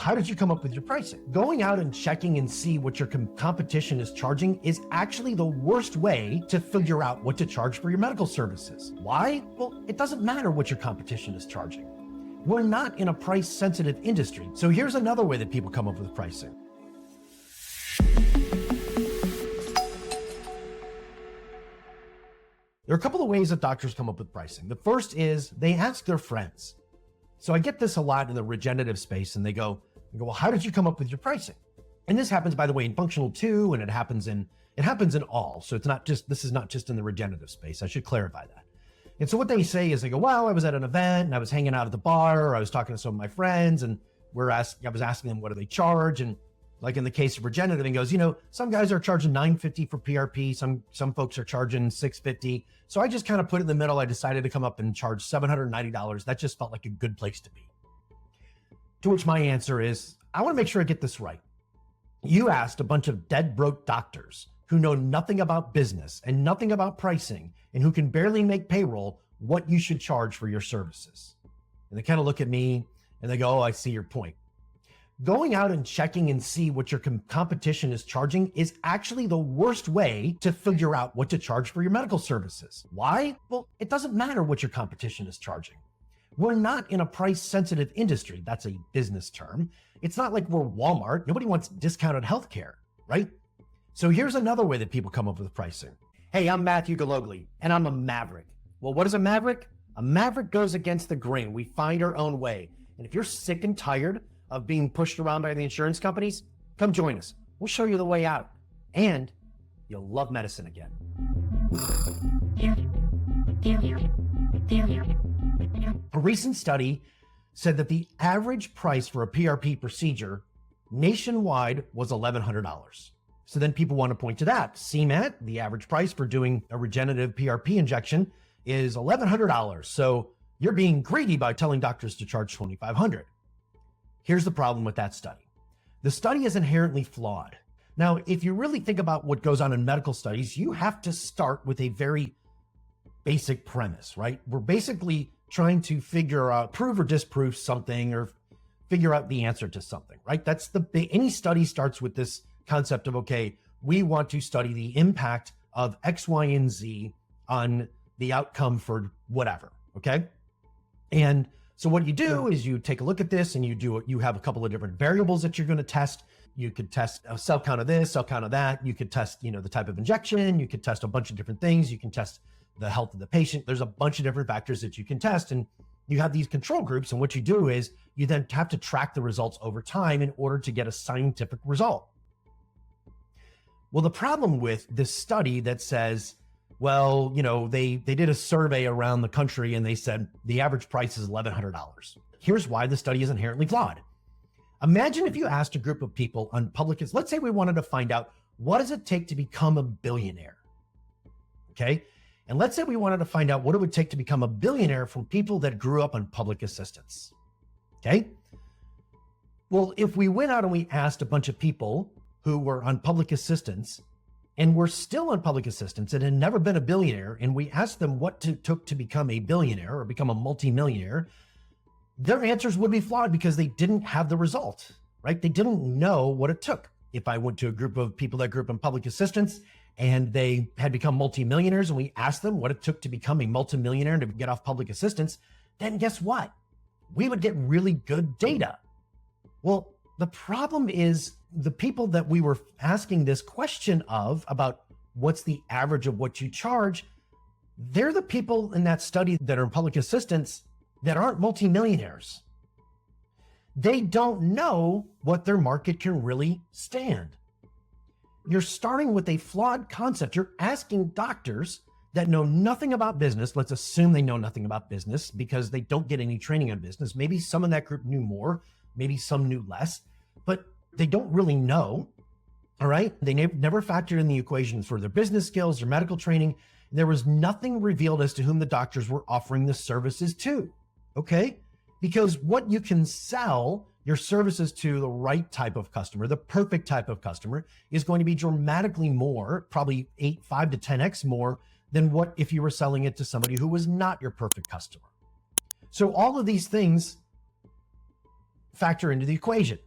How did you come up with your pricing? Going out and checking and see what your competition is charging is actually the worst way to figure out what to charge for your medical services. Why? Well, it doesn't matter what your competition is charging. We're not in a price-sensitive industry. So here's another way that people come up with pricing. There are a couple of ways that doctors come up with pricing. The first is they ask their friends. So I get this a lot in the regenerative space, and they go, well, how did you come up with your pricing? And this happens, by the way, in functional too, and it happens in all. So this is not just in the regenerative space. I should clarify that. And so what they say is they go, well, I was at an event and I was hanging out at the bar, or I was talking to some of my friends, and I was asking them, what do they charge? And like in the case of regenerative, he goes, some guys are charging $950 for PRP. Some folks are charging $650. So I just kind of put it in the middle. I decided to come up and charge $790. That just felt like a good place to be. To which my answer is, I want to make sure I get this right. You asked a bunch of dead broke doctors who know nothing about business and nothing about pricing and who can barely make payroll what you should charge for your services. And they kind of look at me and they go, oh, I see your point. Going out and checking and see what your competition is charging is actually the worst way to figure out what to charge for your medical services. Why? Well, it doesn't matter what your competition is charging. We're not in a price-sensitive industry. That's a business term. It's not like we're Walmart. Nobody wants discounted healthcare, right? So here's another way that people come up with pricing. Hey, I'm Matthew Galogli, and I'm a maverick. Well, what is a maverick? A maverick goes against the grain. We find our own way. And if you're sick and tired of being pushed around by the insurance companies, come join us. We'll show you the way out. And you'll love medicine again. A recent study said that the average price for a PRP procedure nationwide was $1,100. So then people want to point to that. CMAT, the average price for doing a regenerative PRP injection, is $1,100. So you're being greedy by telling doctors to charge $2,500. Here's the problem with that study. The study is inherently flawed. Now, if you really think about what goes on in medical studies, you have to start with a very basic premise, right? We're basically trying to figure out, prove or disprove something, or figure out the answer to something, right? Any study starts with this concept of, okay, we want to study the impact of X, Y, and Z on the outcome for whatever, okay? And so what you do is you take a look at this and you have a couple of different variables that you're going to test. You could test a cell count of this, cell count of that. You could test, the type of injection. You could test a bunch of different things. You can test the health of the patient. There's a bunch of different factors that you can test, and you have these control groups. And what you do is you then have to track the results over time in order to get a scientific result. Well, the problem with this study that says, well, they did a survey around the country and they said the average price is $1,100. Here's why the study is inherently flawed. Imagine if you asked a group of people on public, let's say we wanted to find out, what does it take to become a billionaire? Okay. And let's say we wanted to find out what it would take to become a billionaire from people that grew up on public assistance. Okay. Well, if we went out and we asked a bunch of people who were on public assistance and were still on public assistance and had never been a billionaire, and we asked them what it took to become a billionaire or become a multimillionaire, their answers would be flawed because they didn't have the result, right? They didn't know what it took. If I went to a group of people that grew up in public assistance and they had become multimillionaires and we asked them what it took to become a multimillionaire and to get off public assistance, then guess what? We would get really good data. Well, the problem is the people that we were asking this question of about what's the average of what you charge, they're the people in that study that are in public assistance that aren't multimillionaires. They don't know what their market can really stand. You're starting with a flawed concept. You're asking doctors that know nothing about business. Let's assume they know nothing about business because they don't get any training on business. Maybe some in that group knew more, maybe some knew less, but they don't really know. All right. They never factored in the equations for their business skills, their medical training. There was nothing revealed as to whom the doctors were offering the services to. Okay. Because what you can sell your services to the right type of customer, the perfect type of customer, is going to be dramatically more, probably 5 to 10x more than what if you were selling it to somebody who was not your perfect customer. So all of these things factor into the equation.